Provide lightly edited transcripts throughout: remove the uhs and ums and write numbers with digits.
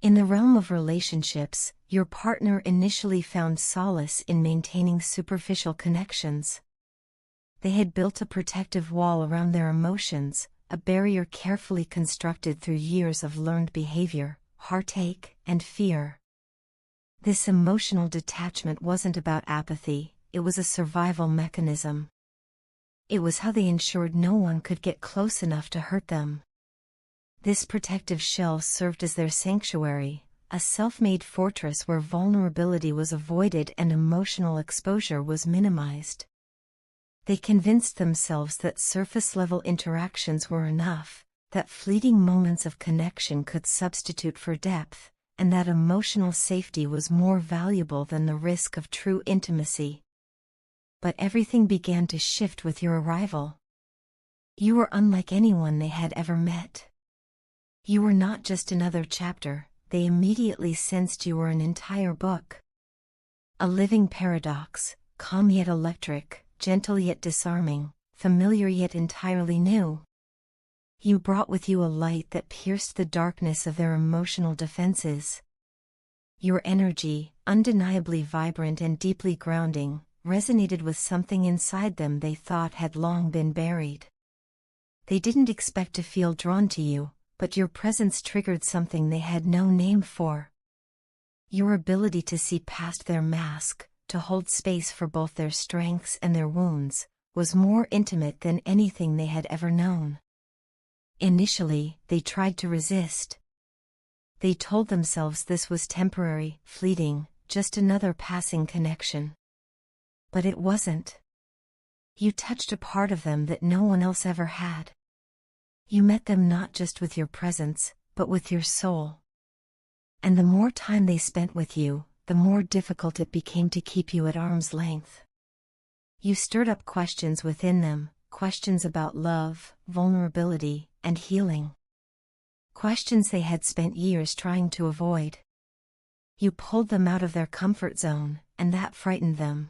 In the realm of relationships, your partner initially found solace in maintaining superficial connections. They had built a protective wall around their emotions, a barrier carefully constructed through years of learned behavior, heartache, and fear. This emotional detachment wasn't about apathy, it was a survival mechanism. It was how they ensured no one could get close enough to hurt them. This protective shell served as their sanctuary, a self-made fortress where vulnerability was avoided and emotional exposure was minimized. They convinced themselves that surface-level interactions were enough, that fleeting moments of connection could substitute for depth, and that emotional safety was more valuable than the risk of true intimacy. But everything began to shift with your arrival. You were unlike anyone they had ever met. You were not just another chapter, they immediately sensed you were an entire book. A living paradox, calm yet electric, gentle yet disarming, familiar yet entirely new. You brought with you a light that pierced the darkness of their emotional defenses. Your energy, undeniably vibrant and deeply grounding, resonated with something inside them they thought had long been buried. They didn't expect to feel drawn to you, but your presence triggered something they had no name for. Your ability to see past their mask, to hold space for both their strengths and their wounds, was more intimate than anything they had ever known. Initially, they tried to resist. They told themselves this was temporary, fleeting, just another passing connection. But it wasn't. You touched a part of them that no one else ever had. You met them not just with your presence, but with your soul. And the more time they spent with you, the more difficult it became to keep you at arm's length. You stirred up questions within them, questions about love, vulnerability, and healing. Questions they had spent years trying to avoid. You pulled them out of their comfort zone, and that frightened them.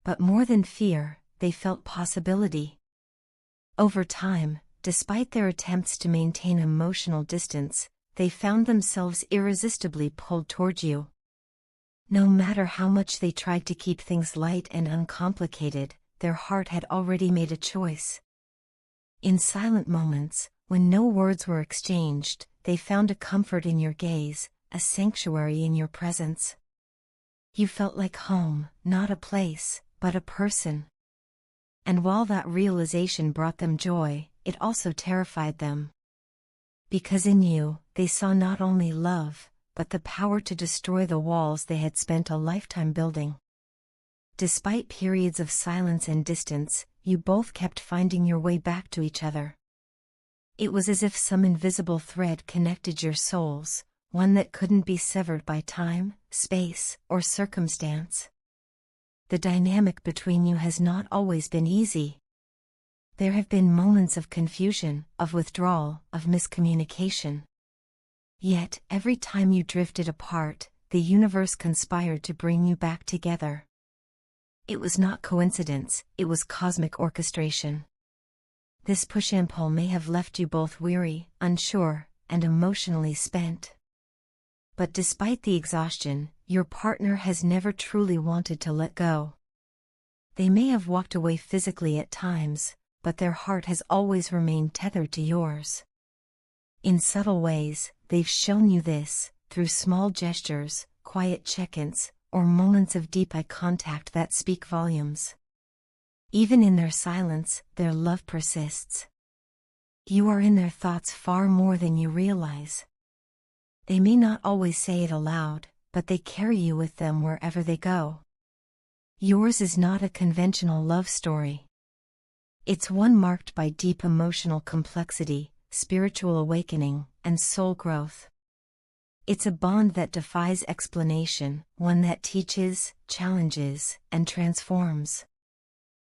But more than fear, they felt possibility. Over time, despite their attempts to maintain emotional distance, they found themselves irresistibly pulled toward you. No matter how much they tried to keep things light and uncomplicated, their heart had already made a choice. In silent moments, when no words were exchanged, they found a comfort in your gaze, a sanctuary in your presence. You felt like home, not a place, but a person. And while that realization brought them joy, it also terrified them. Because in you, they saw not only love, but the power to destroy the walls they had spent a lifetime building. Despite periods of silence and distance, you both kept finding your way back to each other. It was as if some invisible thread connected your souls, one that couldn't be severed by time, space, or circumstance. The dynamic between you has not always been easy. There have been moments of confusion, of withdrawal, of miscommunication. Yet, every time you drifted apart, the universe conspired to bring you back together. It was not coincidence, it was cosmic orchestration. This push and pull may have left you both weary, unsure, and emotionally spent. But despite the exhaustion, your partner has never truly wanted to let go. They may have walked away physically at times, but their heart has always remained tethered to yours. In subtle ways, they've shown you this, through small gestures, quiet check-ins, or moments of deep eye contact that speak volumes. Even in their silence, their love persists. You are in their thoughts far more than you realize. They may not always say it aloud, but they carry you with them wherever they go. Yours is not a conventional love story. It's one marked by deep emotional complexity, spiritual awakening, and soul growth. It's a bond that defies explanation, one that teaches, challenges, and transforms.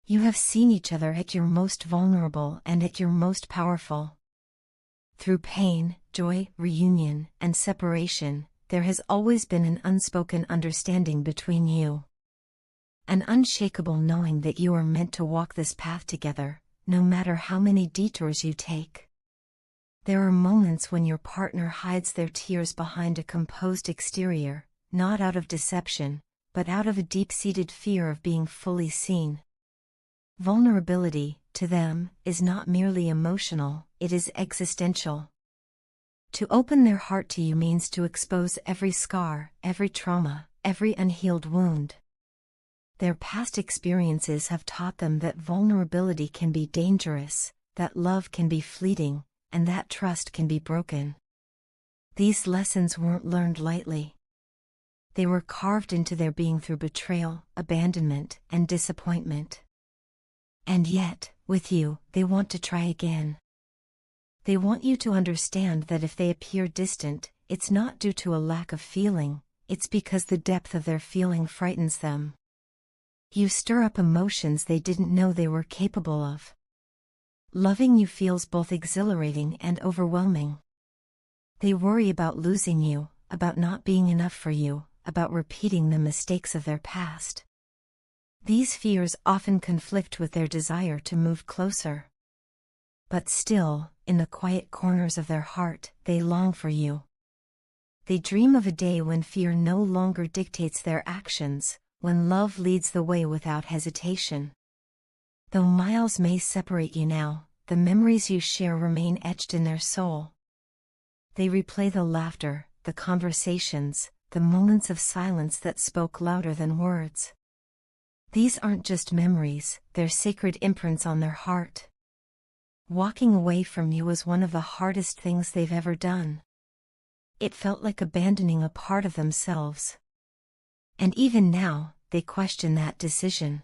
You have seen each other at your most vulnerable and at your most powerful. Through pain, joy, reunion, and separation, there has always been an unspoken understanding between you. An unshakable knowing that you are meant to walk this path together, no matter how many detours you take. There are moments when your partner hides their tears behind a composed exterior, not out of deception, but out of a deep-seated fear of being fully seen. Vulnerability, to them, is not merely emotional, it is existential. To open their heart to you means to expose every scar, every trauma, every unhealed wound. Their past experiences have taught them that vulnerability can be dangerous, that love can be fleeting, and that trust can be broken. These lessons weren't learned lightly. They were carved into their being through betrayal, abandonment, and disappointment. And yet, with you, they want to try again. They want you to understand that if they appear distant, it's not due to a lack of feeling, it's because the depth of their feeling frightens them. You stir up emotions they didn't know they were capable of. Loving you feels both exhilarating and overwhelming. They worry about losing you, about not being enough for you, about repeating the mistakes of their past. These fears often conflict with their desire to move closer. But still, in the quiet corners of their heart, they long for you. They dream of a day when fear no longer dictates their actions, when love leads the way without hesitation. Though miles may separate you now, the memories you share remain etched in their soul. They replay the laughter, the conversations, the moments of silence that spoke louder than words. These aren't just memories, they're sacred imprints on their heart. Walking away from you was one of the hardest things they've ever done. It felt like abandoning a part of themselves. And even now, they question that decision.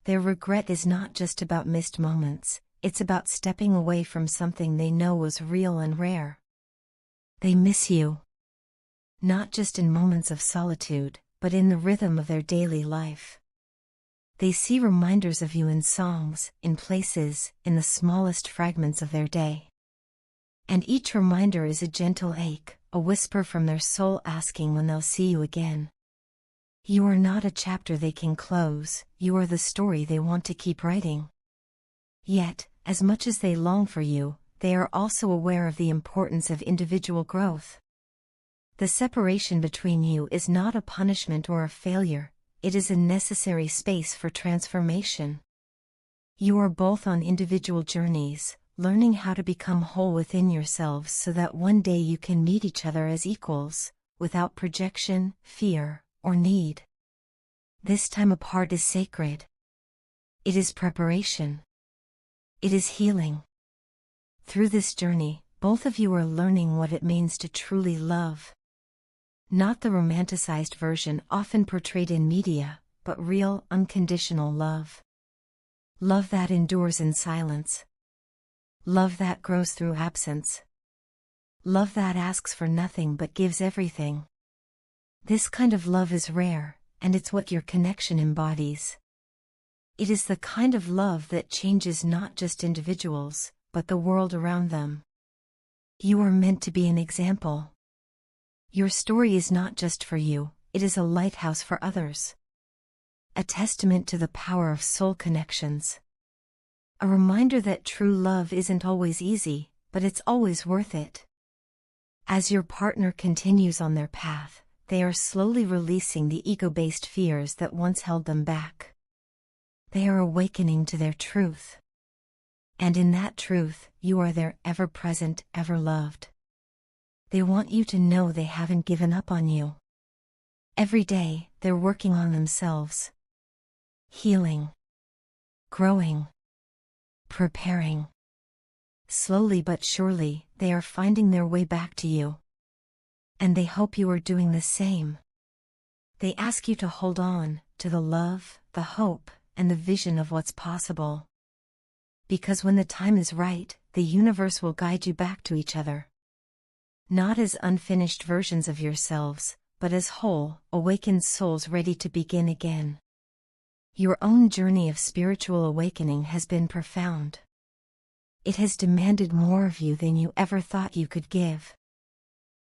Their regret is not just about missed moments, it's about stepping away from something they know was real and rare. They miss you. Not just in moments of solitude, but in the rhythm of their daily life. They see reminders of you in songs, in places, in the smallest fragments of their day. And each reminder is a gentle ache, a whisper from their soul asking when they'll see you again. You are not a chapter they can close, you are the story they want to keep writing. Yet, as much as they long for you, they are also aware of the importance of individual growth. The separation between you is not a punishment or a failure, it is a necessary space for transformation. You are both on individual journeys, learning how to become whole within yourselves so that one day you can meet each other as equals, without projection, fear, or need. This time apart is sacred. It is preparation. It is healing. Through this journey, both of you are learning what it means to truly love. Not the romanticized version often portrayed in media, but real, unconditional love. Love that endures in silence. Love that grows through absence. Love that asks for nothing but gives everything. This kind of love is rare, and it's what your connection embodies. It is the kind of love that changes not just individuals, but the world around them. You are meant to be an example. Your story is not just for you, it is a lighthouse for others. A testament to the power of soul connections. A reminder that true love isn't always easy, but it's always worth it. As your partner continues on their path, they are slowly releasing the ego-based fears that once held them back. They are awakening to their truth. And in that truth, you are their ever-present, ever-loved. They want you to know they haven't given up on you. Every day, they're working on themselves. Healing. Growing. Preparing. Slowly but surely, they are finding their way back to you. And they hope you are doing the same. They ask you to hold on to the love, the hope, and the vision of what's possible. Because when the time is right, the universe will guide you back to each other. Not as unfinished versions of yourselves, but as whole, awakened souls ready to begin again. Your own journey of spiritual awakening has been profound. It has demanded more of you than you ever thought you could give.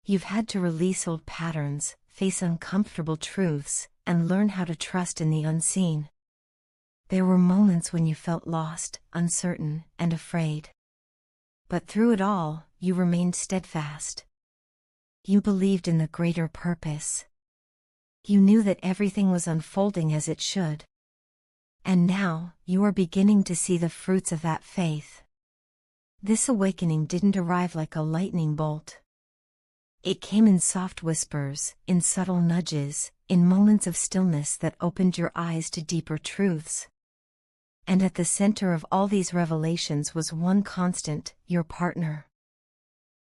You've had to release old patterns, face uncomfortable truths, and learn how to trust in the unseen. There were moments when you felt lost, uncertain, and afraid. But through it all, you remained steadfast. You believed in the greater purpose. You knew that everything was unfolding as it should. And now, you are beginning to see the fruits of that faith. This awakening didn't arrive like a lightning bolt. It came in soft whispers, in subtle nudges, in moments of stillness that opened your eyes to deeper truths. And at the center of all these revelations was one constant: your partner.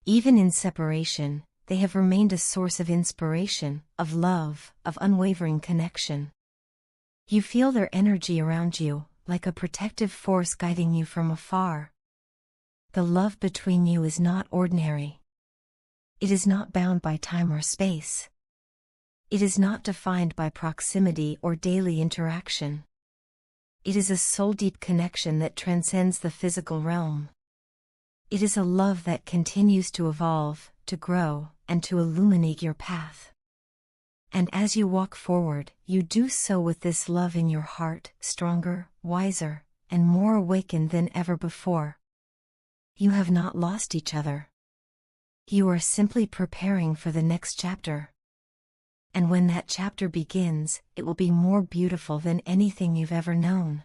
Even in separation, they have remained a source of inspiration, of love, of unwavering connection. You feel their energy around you, like a protective force guiding you from afar. The love between you is not ordinary. It is not bound by time or space. It is not defined by proximity or daily interaction. It is a soul-deep connection that transcends the physical realm. It is a love that continues to evolve, to grow, and to illuminate your path. And as you walk forward, you do so with this love in your heart, stronger, wiser, and more awakened than ever before. You have not lost each other. You are simply preparing for the next chapter. And when that chapter begins, it will be more beautiful than anything you've ever known.